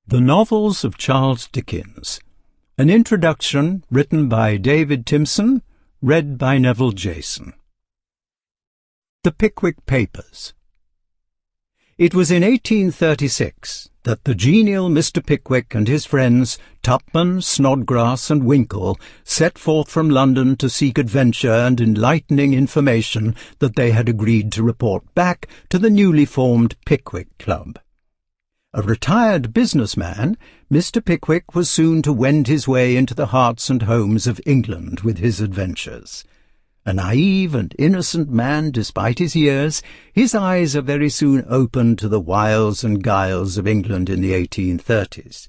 The Novels of Charles Dickens. An introduction written by David Timson, read by Neville Jason. The Pickwick Papers. It was in 1836 that the genial Mr. Pickwick and his friends Tupman, Snodgrass, and Winkle set forth from London to seek adventure and enlightening information that they had agreed to report back to the newly formed Pickwick Club. A retired businessman, Mr. Pickwick was soon to wend his way into the hearts and homes of England with his adventures. A naive and innocent man despite his years, his eyes are very soon opened to the wiles and guiles of England in the 1830s.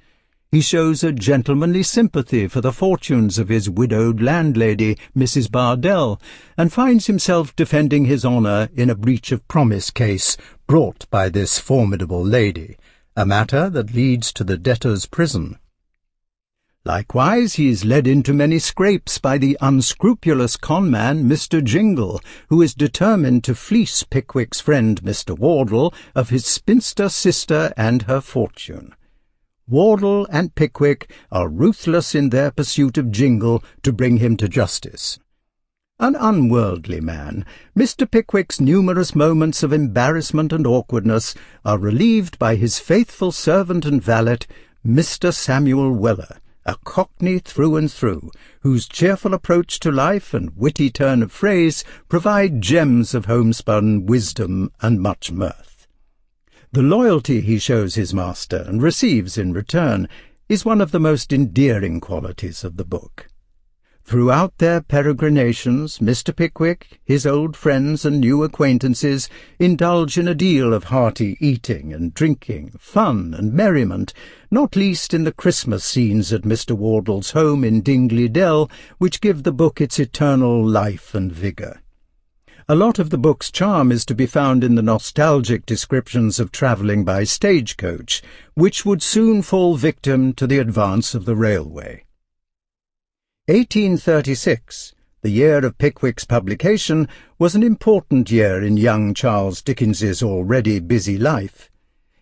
He shows a gentlemanly sympathy for the fortunes of his widowed landlady, Mrs. Bardell, and finds himself defending his honour in a breach of promise case brought by this formidable lady, a matter that leads to the debtor's prison. Likewise, he is led into many scrapes by the unscrupulous conman Mr. Jingle, who is determined to fleece Pickwick's friend Mr. Wardle of his spinster sister and her fortune. Wardle and Pickwick are ruthless in their pursuit of Jingle to bring him to justice. An unworldly man, Mr. Pickwick's numerous moments of embarrassment and awkwardness are relieved by his faithful servant and valet, Mr. Samuel Weller, a Cockney through and through, whose cheerful approach to life and witty turn of phrase provide gems of homespun wisdom and much mirth. The loyalty he shows his master and receives in return is one of the most endearing qualities of the book. Throughout their peregrinations, Mr. Pickwick, his old friends and new acquaintances indulge in a deal of hearty eating and drinking, fun and merriment, not least in the Christmas scenes at Mr. Wardle's home in Dingley Dell, which give the book its eternal life and vigour. A lot of the book's charm is to be found in the nostalgic descriptions of travelling by stagecoach, which would soon fall victim to the advance of the railway. 1836, the year of Pickwick's publication, was an important year in young Charles Dickens's already busy life.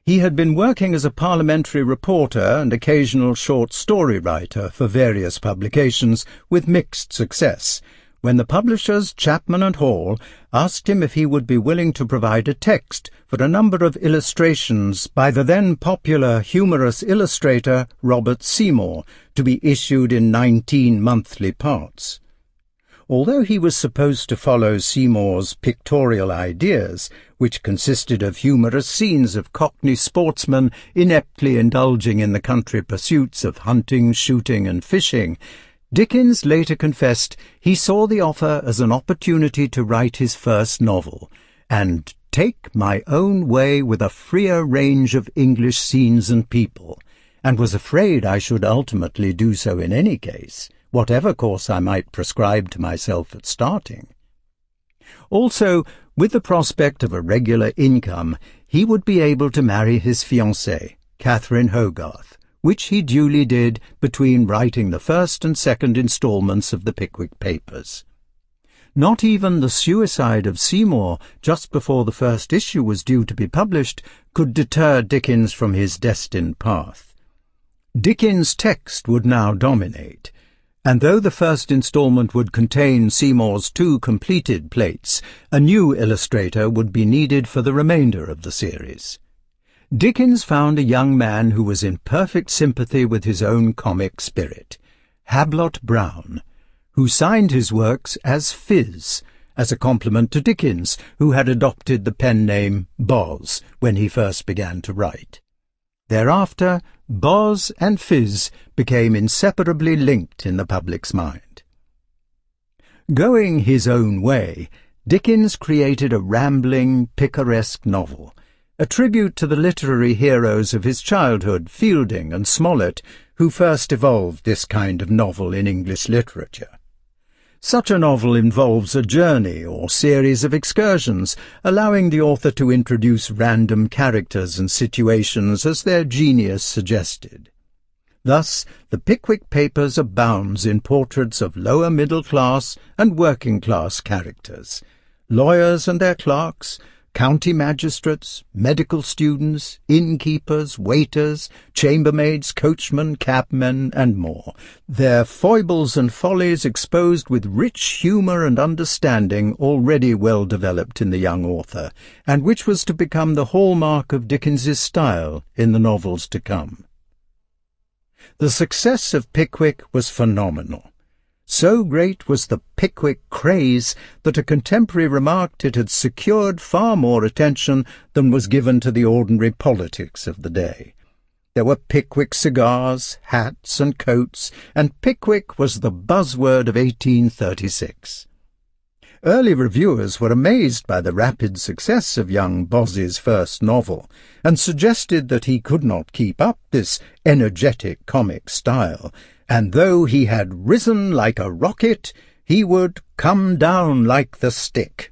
He had been working as a parliamentary reporter and occasional short story writer for various publications with mixed success, when the publishers Chapman and Hall asked him if he would be willing to provide a text for a number of illustrations by the then popular humorous illustrator Robert Seymour, to be issued in 19 monthly parts. Although he was supposed to follow Seymour's pictorial ideas, which consisted of humorous scenes of Cockney sportsmen ineptly indulging in the country pursuits of hunting, shooting, and fishing, Dickens later confessed he saw the offer as an opportunity to write his first novel, and take my own way with a freer range of English scenes and people, and was afraid I should ultimately do so in any case, whatever course I might prescribe to myself at starting. Also, with the prospect of a regular income, he would be able to marry his fiancée, Catherine Hogarth, which he duly did between writing the first and second instalments of the Pickwick Papers. Not even the suicide of Seymour, just before the first issue was due to be published, could deter Dickens from his destined path. Dickens' text would now dominate, and though the first instalment would contain Seymour's 2 completed plates, a new illustrator would be needed for the remainder of the series. Dickens found a young man who was in perfect sympathy with his own comic spirit, Hablot Browne, who signed his works as Phiz, as a compliment to Dickens, who had adopted the pen name Boz when he first began to write. Thereafter, Boz and Phiz became inseparably linked in the public's mind. Going his own way, Dickens created a rambling, picaresque novel, a tribute to the literary heroes of his childhood, Fielding and Smollett, who first evolved this kind of novel in English literature. Such a novel involves a journey or series of excursions, allowing the author to introduce random characters and situations as their genius suggested. Thus, the Pickwick Papers abounds in portraits of lower middle-class and working-class characters, lawyers and their clerks, county magistrates, medical students, innkeepers, waiters, chambermaids, coachmen, cabmen, and more, their foibles and follies exposed with rich humour and understanding already well developed in the young author, and which was to become the hallmark of Dickens's style in the novels to come. The success of Pickwick was phenomenal. So great was the Pickwick craze that a contemporary remarked it had secured far more attention than was given to the ordinary politics of the day. There were Pickwick cigars, hats and coats, and Pickwick was the buzzword of 1836. Early reviewers were amazed by the rapid success of young Boz's first novel, and suggested that he could not keep up this energetic comic style, and though he had risen like a rocket, he would come down like the stick.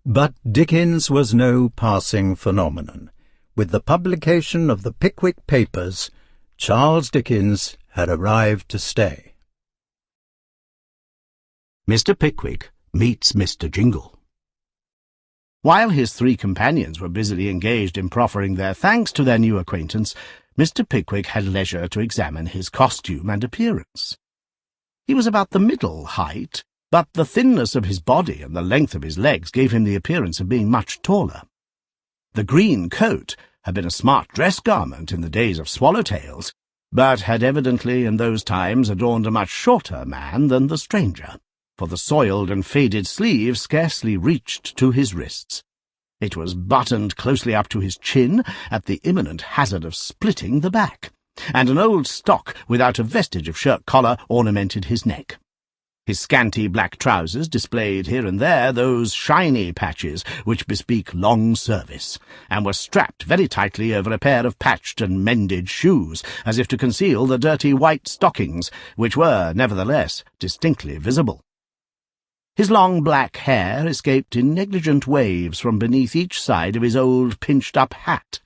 But Dickens was no passing phenomenon. With the publication of the Pickwick Papers, Charles Dickens had arrived to stay. Mr. Pickwick meets Mr. Jingle. While his three companions were busily engaged in proffering their thanks to their new acquaintance, Mr. Pickwick had leisure to examine his costume and appearance. He was about the middle height, but the thinness of his body and the length of his legs gave him the appearance of being much taller. The green coat had been a smart dress garment in the days of swallow-tails, but had evidently in those times adorned a much shorter man than the stranger, for the soiled and faded sleeve scarcely reached to his wrists. It was buttoned closely up to his chin, at the imminent hazard of splitting the back, and an old stock without a vestige of shirt-collar ornamented his neck. His scanty black trousers displayed here and there those shiny patches which bespeak long service, and were strapped very tightly over a pair of patched and mended shoes, as if to conceal the dirty white stockings, which were, nevertheless, distinctly visible. His long black hair escaped in negligent waves from beneath each side of his old pinched-up hat,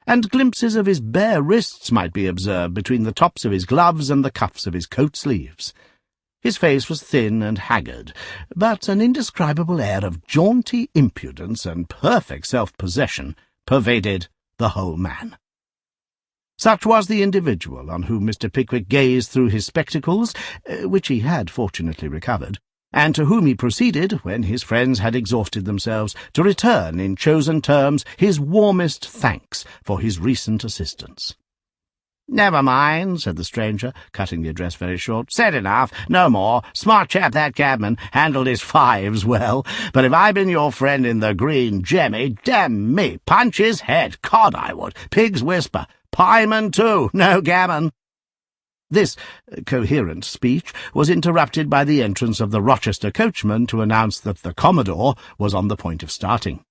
and glimpses of his bare wrists might be observed between the tops of his gloves and the cuffs of his coat-sleeves. His face was thin and haggard, but an indescribable air of jaunty impudence and perfect self-possession pervaded the whole man. Such was the individual on whom Mr. Pickwick gazed through his spectacles, which he had fortunately recovered, and to whom he proceeded, when his friends had exhausted themselves, to return in chosen terms his warmest thanks for his recent assistance. "Never mind," said the stranger, cutting the address very short. "Said enough. No more. Smart chap, that cabman. Handled his fives well. But if I'd been your friend in the green jemmy, damn me, punch his head. Cod I would. Pig's whisper. Pieman too. No gammon." This coherent speech was interrupted by the entrance of the Rochester coachman to announce that the Commodore was on the point of starting.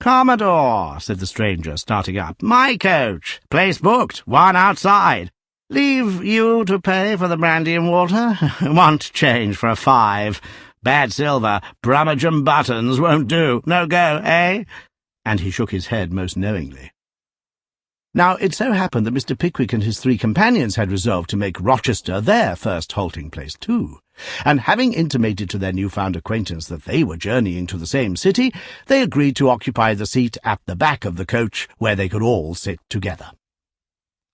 "Commodore," said the stranger, starting up. "My coach. Place booked. One outside. Leave you to pay for the brandy and water? Want change for a 5. Bad silver. Brummagem buttons won't do. No go, eh?" And he shook his head most knowingly. Now, it so happened that Mr. Pickwick and his three companions had resolved to make Rochester their first halting-place too, and having intimated to their new-found acquaintance that they were journeying to the same city, they agreed to occupy the seat at the back of the coach, where they could all sit together.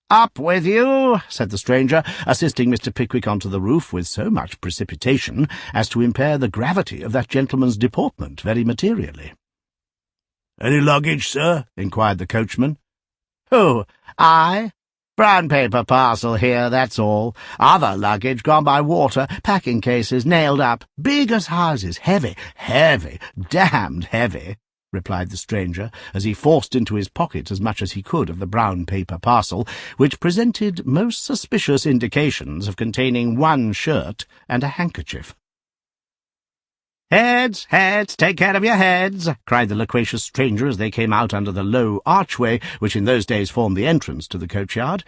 "Up with you," said the stranger, assisting Mr. Pickwick onto the roof with so much precipitation as to impair the gravity of that gentleman's deportment very materially. "Any luggage, sir?" inquired the coachman. "Who? I? Brown paper parcel here, that's all. Other luggage gone by water, packing cases nailed up, big as houses, heavy, damned heavy," replied the stranger, as he forced into his pocket as much as he could of the brown paper parcel, which presented most suspicious indications of containing one shirt and a handkerchief. "Heads, heads, take care of your heads," cried the loquacious stranger as they came out under the low archway which in those days formed the entrance to the coachyard.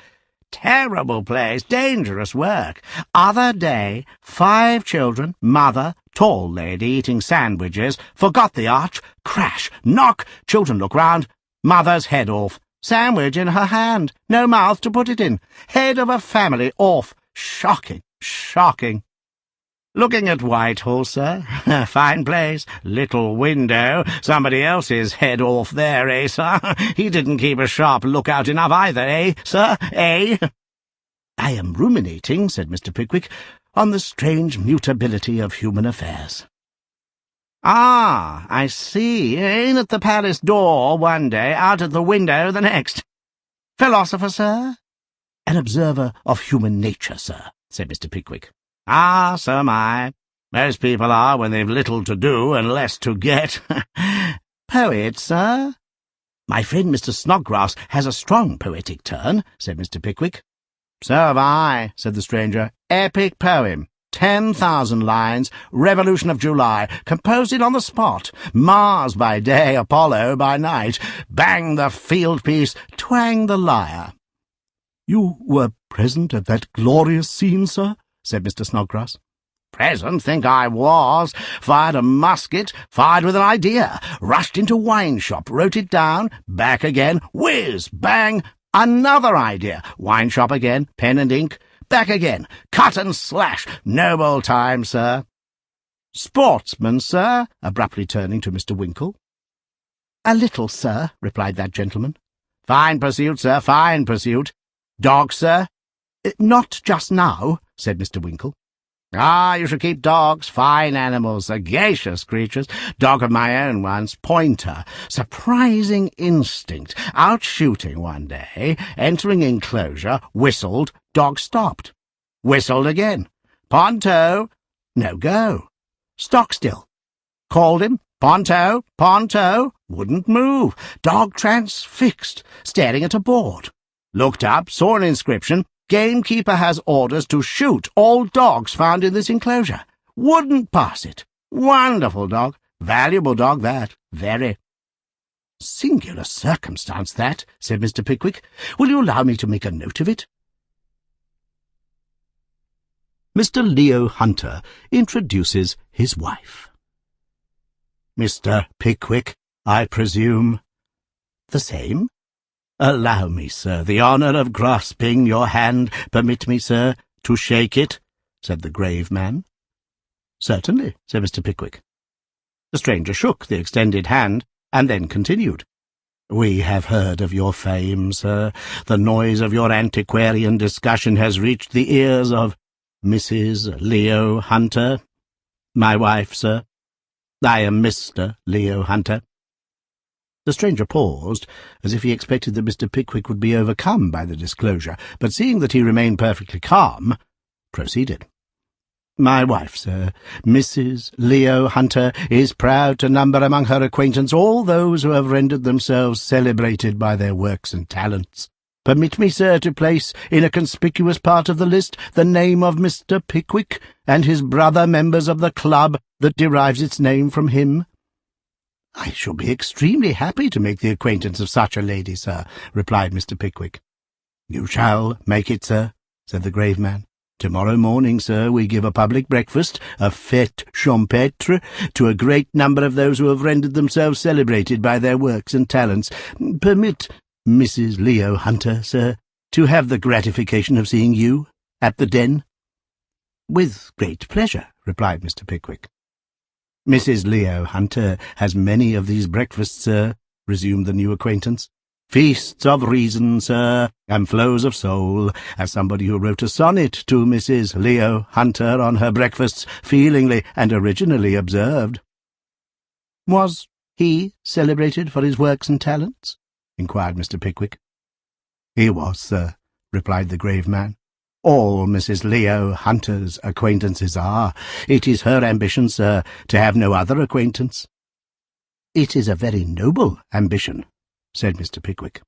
"Terrible place, dangerous work. Other day, 5 children, mother, tall lady eating sandwiches, forgot the arch, crash, knock, children look round, mother's head off, sandwich in her hand, no mouth to put it in, head of a family off, shocking, shocking." "Looking at Whitehall, sir. Fine place. Little window. Somebody else's head off there, eh, sir? He didn't keep a sharp lookout enough either, eh, sir, eh?" "I am ruminating," said Mr. Pickwick, "on the strange mutability of human affairs." "Ah, I see. In at the palace door one day, out at the window the next. Philosopher, sir?" "An observer of human nature, sir," said Mr. Pickwick. "Ah, so am I. Most people are when they've little to do and less to get." "Poet, sir?" "My friend Mr. Snodgrass has a strong poetic turn," said Mr. Pickwick. "So have I," said the stranger. "Epic poem. 10,000 lines, Revolution of July, composed it on the spot. Mars by day, Apollo by night. Bang the field piece, twang the lyre." "You were present at that glorious scene, sir?" said Mr. Snodgrass. "Present, think I was. Fired a musket, fired with an idea, rushed into wine shop, wrote it down, back again, whiz, bang, another idea, wine shop again, pen and ink, back again, cut and slash, noble time, sir." "Sportsman, sir?" abruptly turning to Mr. Winkle. "A little, sir," replied that gentleman. "Fine pursuit, sir, fine pursuit. Dog, sir?" "Not just now," said Mr. Winkle. "Ah, you should keep dogs. Fine animals, sagacious creatures. Dog of my own once, Pointer. Surprising instinct. Out shooting one day, entering enclosure, whistled, dog stopped. Whistled again. Ponto. No go. Stock still. Called him. Ponto, Ponto. Wouldn't move. Dog transfixed, staring at a board. Looked up, saw an inscription. Gamekeeper has orders to shoot all dogs found in this enclosure. Wouldn't pass it. Wonderful dog. Valuable dog, that. Very." "Singular circumstance, that," said Mr. Pickwick. "Will you allow me to make a note of it?" Mr. Leo Hunter introduces his wife. "Mr. Pickwick, I presume?" "The same." "Allow me, sir, the honour of grasping your hand. Permit me, sir, to shake it," said the grave man. "Certainly," said Mr. Pickwick. The stranger shook the extended hand, and then continued. "We have heard of your fame, sir. The noise of your antiquarian discussion has reached the ears of Mrs. Leo Hunter, my wife, sir. I am Mr. Leo Hunter." The stranger paused, as if he expected that Mr. Pickwick would be overcome by the disclosure, but seeing that he remained perfectly calm, proceeded. "My wife, sir, Mrs. Leo Hunter, is proud to number among her acquaintance all those who have rendered themselves celebrated by their works and talents. Permit me, sir, to place in a conspicuous part of the list the name of Mr. Pickwick and his brother members of the club that derives its name from him." "I shall be extremely happy to make the acquaintance of such a lady, sir," replied Mr. Pickwick. "You shall make it, sir," said the grave man. "Tomorrow morning, sir, we give a public breakfast, a fête champêtre, to a great number of those who have rendered themselves celebrated by their works and talents. Permit Mrs. Leo Hunter, sir, to have the gratification of seeing you at the den." "With great pleasure," replied Mr. Pickwick. "Mrs. Leo Hunter has many of these breakfasts, sir," resumed the new acquaintance. "Feasts of reason, sir, and flows of soul, as somebody who wrote a sonnet to Mrs. Leo Hunter on her breakfasts feelingly and originally observed." "Was he celebrated for his works and talents?" inquired Mr. Pickwick. "He was, sir," replied the grave man. "All Mrs. Leo Hunter's acquaintances are. It is her ambition, sir, to have no other acquaintance." "It is a very noble ambition," said Mr. Pickwick.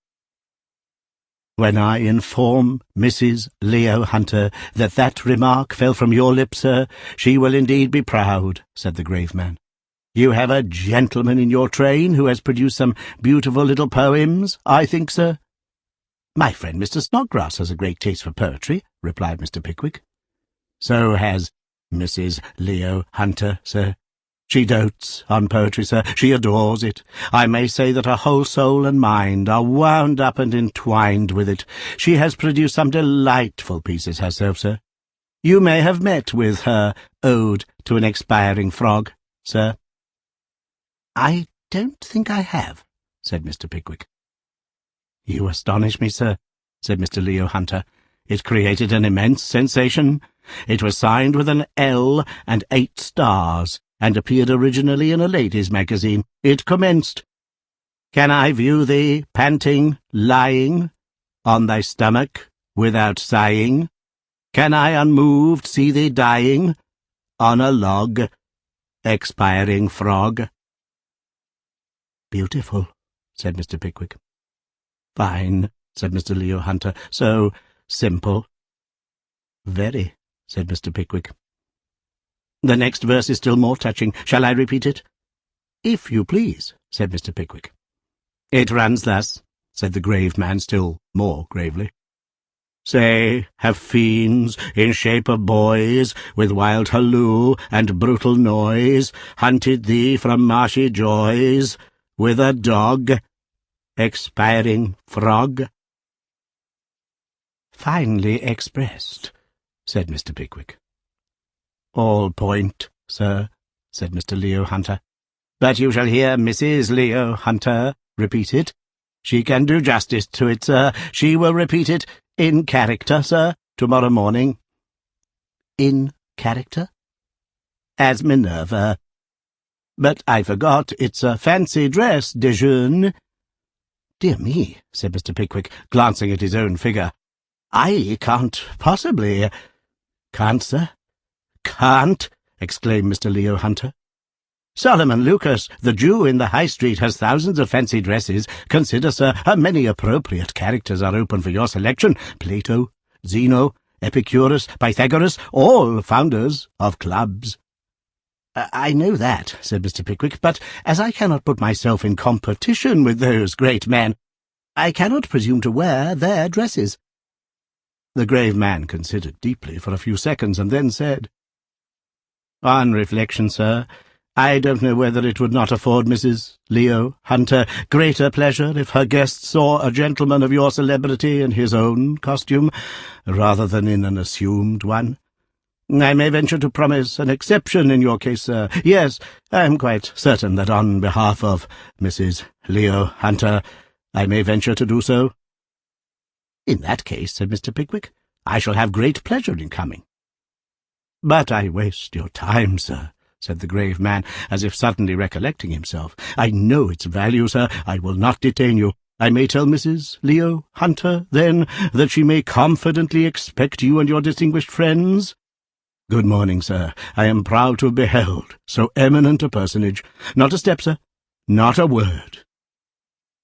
"When I inform Mrs. Leo Hunter that that remark fell from your lips, sir, she will indeed be proud," said the grave man. "You have a gentleman in your train who has produced some beautiful little poems, I think, sir?" "My friend Mr. Snodgrass has a great taste for poetry," replied Mr. Pickwick. "So has Mrs. Leo Hunter, sir. She dotes on poetry, sir. She adores it. I may say that her whole soul and mind are wound up and entwined with it. She has produced some delightful pieces herself, sir. You may have met with her Ode to an Expiring Frog, sir. I don't think I have, said Mr. Pickwick. You astonish me, sir, said Mr. Leo Hunter. It created an immense sensation. It was signed with an L and 8 stars, and appeared originally in a ladies' magazine. It commenced, "Can I view thee, panting, lying, on thy stomach, without sighing? Can I unmoved see thee dying, on a log, expiring frog?" "Beautiful," said Mr. Pickwick. "Fine," said Mr. Leo Hunter. "So simple." "Very," said Mr. Pickwick. "The next verse is still more touching. Shall I repeat it?" "If you please," said Mr. Pickwick. "It runs thus," said the grave man still more gravely. "Say, have fiends, in shape of boys, with wild halloo and brutal noise, hunted thee from marshy joys, with a dog, expiring frog?" "Finely expressed," said Mr. Pickwick. "All point, sir," said Mr. Leo Hunter. "But you shall hear Mrs. Leo Hunter repeat it. She can do justice to it, sir. She will repeat it in character, sir, tomorrow morning." "In character?" "As Minerva. But I forgot, it's a fancy dress, déjeune." "Dear me," said Mr. Pickwick, glancing at his own figure. "I can't possibly—" "Can't, sir?" "Can't!" exclaimed Mr. Leo Hunter. "Solomon Lucas, the Jew in the High Street, has thousands of fancy dresses. Consider, sir, how many appropriate characters are open for your selection. Plato, Zeno, Epicurus, Pythagoras, all founders of clubs." "I know that," said Mr. Pickwick, "but as I cannot put myself in competition with those great men, I cannot presume to wear their dresses." The grave man considered deeply for a few seconds, and then said, "On reflection, sir, I don't know whether it would not afford Mrs. Leo Hunter greater pleasure if her guests saw a gentleman of your celebrity in his own costume, rather than in an assumed one. I may venture to promise an exception in your case, sir. Yes, I am quite certain that on behalf of Mrs. Leo Hunter I may venture to do so." "In that case," said Mr. Pickwick, "I shall have great pleasure in coming." "But I waste your time, sir," said the grave man, as if suddenly recollecting himself. "I know its value, sir. I will not detain you. I may tell Mrs. Leo Hunter, then, that she may confidently expect you and your distinguished friends? Good morning, sir. I am proud to have beheld so eminent a personage. Not a step, sir. Not a word."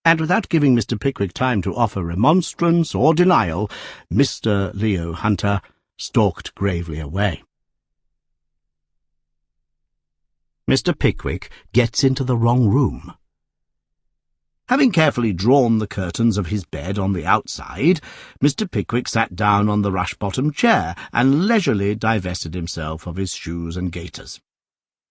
And without giving Mr. Pickwick time to offer remonstrance or denial, Mr. Leo Hunter stalked gravely away. Mr. Pickwick gets into the wrong room. Having carefully drawn the curtains of his bed on the outside, Mr. Pickwick sat down on the rush-bottomed chair and leisurely divested himself of his shoes and gaiters.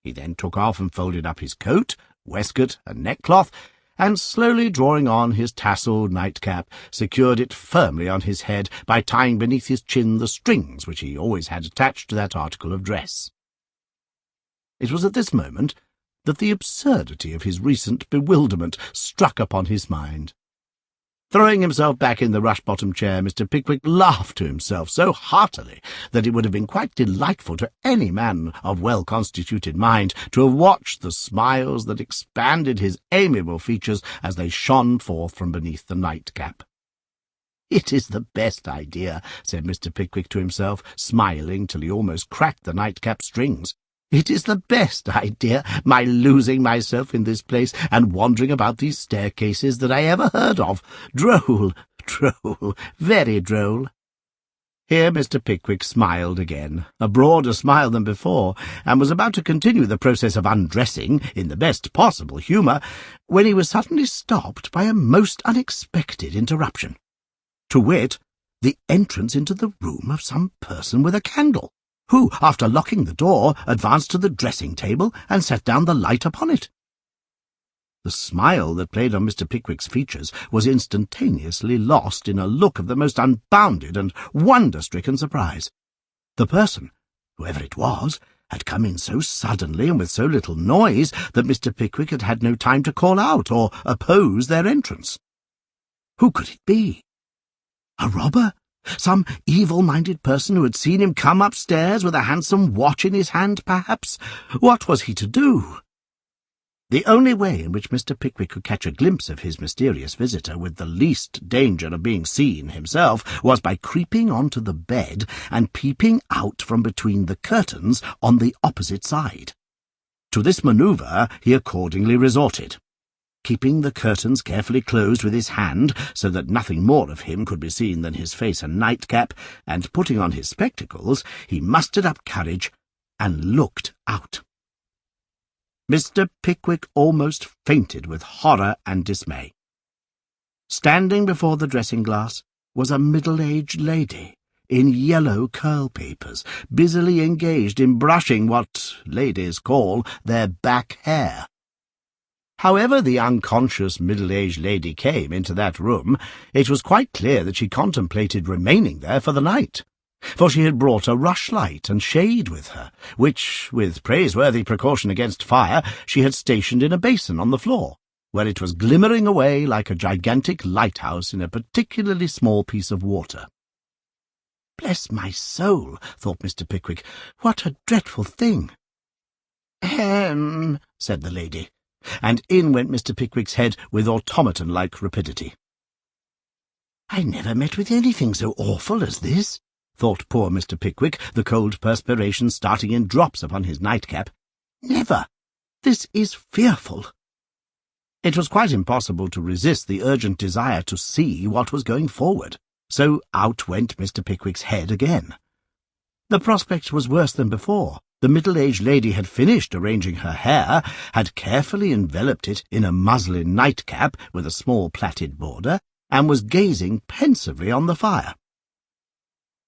He then took off and folded up his coat, waistcoat, and neckcloth, and slowly drawing on his tasselled nightcap, secured it firmly on his head by tying beneath his chin the strings which he always had attached to that article of dress. It was at this moment that the absurdity of his recent bewilderment struck upon his mind. Throwing himself back in the rush-bottomed chair, Mr. Pickwick laughed to himself so heartily that it would have been quite delightful to any man of well-constituted mind to have watched the smiles that expanded his amiable features as they shone forth from beneath the nightcap. "It is the best idea," said Mr. Pickwick to himself, smiling till he almost cracked the nightcap strings. "It is the best idea, my losing myself in this place and wandering about these staircases that I ever heard of. Droll, droll, very droll." Here Mr. Pickwick smiled again, a broader smile than before, and was about to continue the process of undressing in the best possible humour, when he was suddenly stopped by a most unexpected interruption, to wit, the entrance into the room of some person with a candle, who, after locking the door, advanced to the dressing-table and set down the light upon it. The smile that played on Mr. Pickwick's features was instantaneously lost in a look of the most unbounded and wonder-stricken surprise. The person, whoever it was, had come in so suddenly and with so little noise that Mr. Pickwick had had no time to call out or oppose their entrance. Who could it be? A robber? Some evil-minded person who had seen him come upstairs with a handsome watch in his hand, perhaps? What was he to do? The only way in which Mr. Pickwick could catch a glimpse of his mysterious visitor with the least danger of being seen himself was by creeping onto the bed and peeping out from between the curtains on the opposite side. To this manoeuvre he accordingly resorted. Keeping the curtains carefully closed with his hand so that nothing more of him could be seen than his face and nightcap, and putting on his spectacles, he mustered up courage and looked out. Mr. Pickwick almost fainted with horror and dismay. Standing before the dressing-glass was a middle-aged lady in yellow curl-papers, busily engaged in brushing what ladies call their back hair. However the unconscious middle-aged lady came into that room, it was quite clear that she contemplated remaining there for the night, for she had brought a rushlight and shade with her, which, with praiseworthy precaution against fire, she had stationed in a basin on the floor, where it was glimmering away like a gigantic lighthouse in a particularly small piece of water. "Bless my soul," thought Mr. Pickwick, "what a dreadful thing!" "Ahem," said the lady, and in went Mr. Pickwick's head with automaton-like rapidity. "I never met with anything so awful as this," thought poor Mr. Pickwick, the cold perspiration starting in drops upon his nightcap. "Never! This is fearful!" It was quite impossible to resist the urgent desire to see what was going forward, so out went Mr. Pickwick's head again. The prospect was worse than before. The middle-aged lady had finished arranging her hair, had carefully enveloped it in a muslin nightcap with a small plaited border, and was gazing pensively on the fire.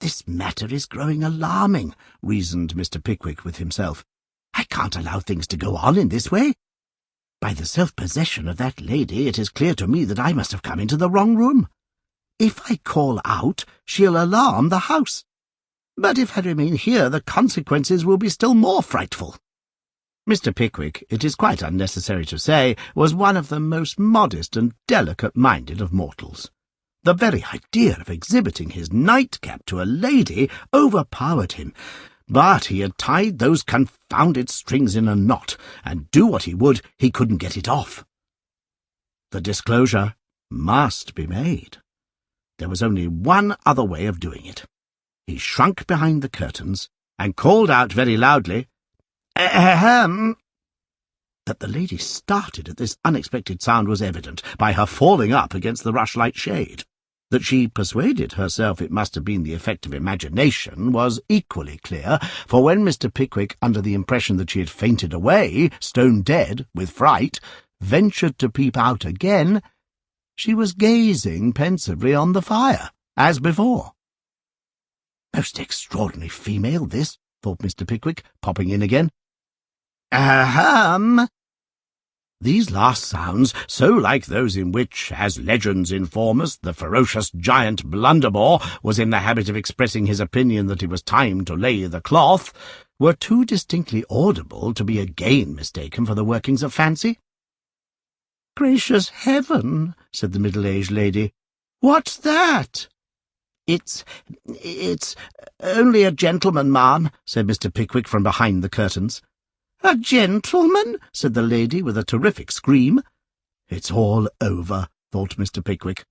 "This matter is growing alarming," reasoned Mr. Pickwick with himself. "I can't allow things to go on in this way. By the self-possession of that lady, it is clear to me that I must have come into the wrong room. If I call out, she'll alarm the house. But if I remain here, the consequences will be still more frightful." Mr. Pickwick, it is quite unnecessary to say, was one of the most modest and delicate-minded of mortals. The very idea of exhibiting his nightcap to a lady overpowered him, but he had tied those confounded strings in a knot, and do what he would, he couldn't get it off. The disclosure must be made. There was only one other way of doing it. He shrunk behind the curtains and called out very loudly, "Ahem!" That the lady started at this unexpected sound was evident by her falling up against the rushlight shade. That she persuaded herself it must have been the effect of imagination was equally clear, for when Mr. Pickwick, under the impression that she had fainted away, stone dead with fright, ventured to peep out again, she was gazing pensively on the fire, as before. "Most extraordinary female, this," thought Mr. Pickwick, popping in again. "Ahem!" These last sounds, so like those in which, as legends inform us, the ferocious giant Blunderbore was in the habit of expressing his opinion that it was time to lay the cloth, were too distinctly audible to be again mistaken for the workings of fancy. "Gracious heaven," said the middle-aged lady, "what's that?" It's only a gentleman, ma'am," said Mr. Pickwick from behind the curtains. "A gentleman?" said the lady with a terrific scream. "It's all over," thought Mr. Pickwick.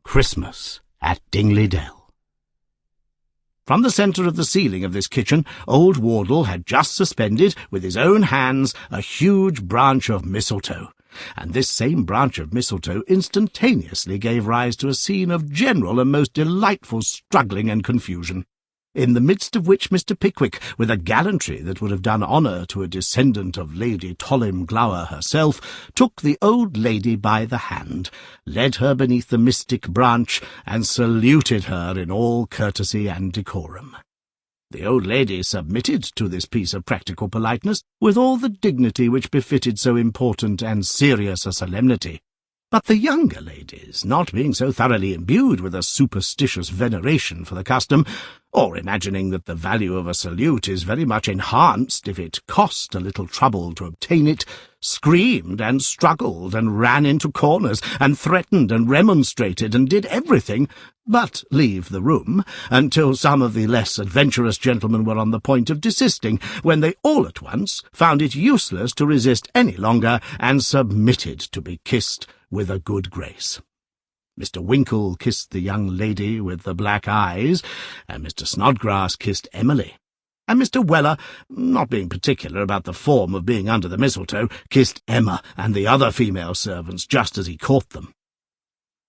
Christmas at Dingley Dell. From the centre of the ceiling of this kitchen, old Wardle had just suspended, with his own hands, a huge branch of mistletoe, and this same branch of mistletoe instantaneously gave rise to a scene of general and most delightful struggling and confusion, in the midst of which Mr. Pickwick, with a gallantry that would have done honour to a descendant of Lady Tollymglower herself, took the old lady by the hand, led her beneath the mystic branch, and saluted her in all courtesy and decorum. The old lady submitted to this piece of practical politeness with all the dignity which befitted so important and serious a solemnity, But the younger ladies, not being so thoroughly imbued with a superstitious veneration for the custom, or imagining that the value of a salute is very much enhanced if it cost a little trouble to obtain it, screamed and struggled and ran into corners and threatened and remonstrated and did everything but leave the room, until some of the less adventurous gentlemen were on the point of desisting, when they all at once found it useless to resist any longer and submitted to be kissed with a good grace. Mr. Winkle kissed the young lady with the black eyes, and Mr. Snodgrass kissed Emily, and Mr. Weller, not being particular about the form of being under the mistletoe, kissed Emma and the other female servants just as he caught them.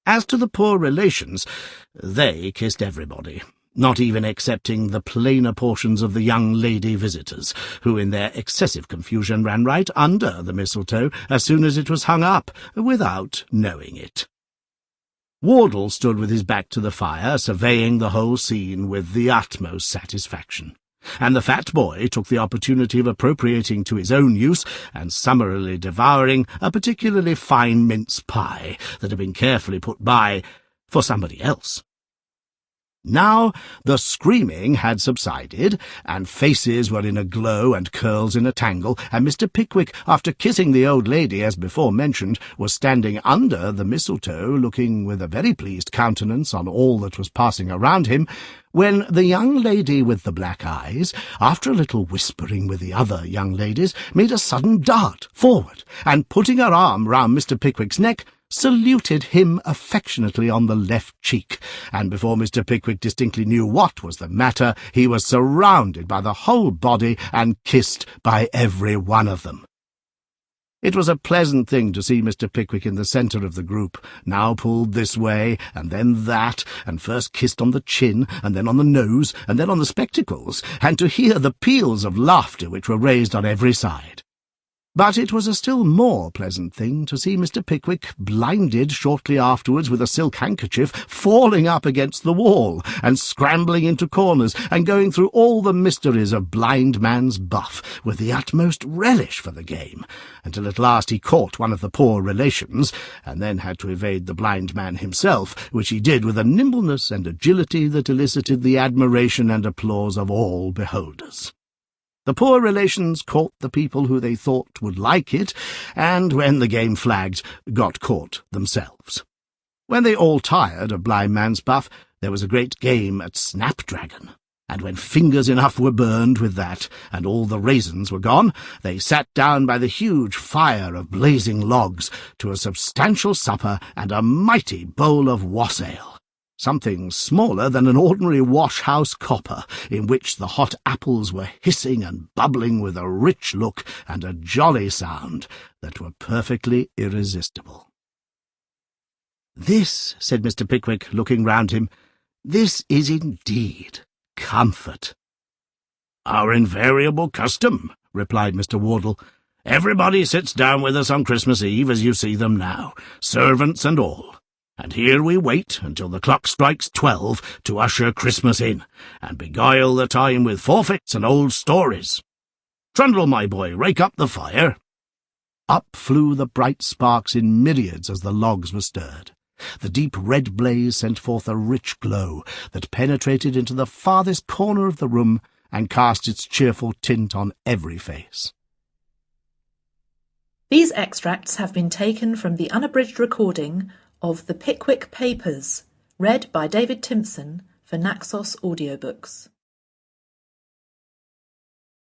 As to the poor relations, they kissed everybody, not even excepting the plainer portions of the young lady visitors, who in their excessive confusion ran right under the mistletoe as soon as it was hung up, without knowing it. Wardle stood with his back to the fire, surveying the whole scene with the utmost satisfaction, and the fat boy took the opportunity of appropriating to his own use and summarily devouring a particularly fine mince pie that had been carefully put by for somebody else. Now the screaming had subsided, and faces were in a glow and curls in a tangle, and Mr. Pickwick, after kissing the old lady as before mentioned, was standing under the mistletoe, looking with a very pleased countenance on all that was passing around him, when the young lady with the black eyes, after a little whispering with the other young ladies, made a sudden dart forward, and putting her arm round Mr. Pickwick's neck, saluted him affectionately on the left cheek, and before Mr. Pickwick distinctly knew what was the matter, he was surrounded by the whole body and kissed by every one of them. It was a pleasant thing to see Mr. Pickwick in the centre of the group, now pulled this way and then that, and first kissed on the chin, and then on the nose, and then on the spectacles, and to hear the peals of laughter which were raised on every side. But it was a still more pleasant thing to see Mr. Pickwick blinded shortly afterwards with a silk handkerchief, falling up against the wall, and scrambling into corners, and going through all the mysteries of blind man's buff, with the utmost relish for the game, until at last he caught one of the poor relations, and then had to evade the blind man himself, which he did with a nimbleness and agility that elicited the admiration and applause of all beholders. The poor relations caught the people who they thought would like it, and when the game flagged, got caught themselves. When they all tired of blind man's buff, there was a great game at snapdragon, and when fingers enough were burned with that, and all the raisins were gone, they sat down by the huge fire of blazing logs to a substantial supper and a mighty bowl of wassail, something smaller than an ordinary wash-house copper, in which the hot apples were hissing and bubbling with a rich look and a jolly sound that were perfectly irresistible. "This," said Mr. Pickwick, looking round him, "this is indeed comfort." "Our invariable custom," replied Mr. Wardle. "Everybody sits down with us on Christmas Eve as you see them now, servants and all. And here we wait until the clock strikes 12 to usher Christmas in, and beguile the time with forfeits and old stories. Trundle, my boy, rake up the fire." Up flew the bright sparks in myriads as the logs were stirred. The deep red blaze sent forth a rich glow that penetrated into the farthest corner of the room and cast its cheerful tint on every face. These extracts have been taken from the unabridged recording of The Pickwick Papers, read by David Timson for Naxos Audiobooks.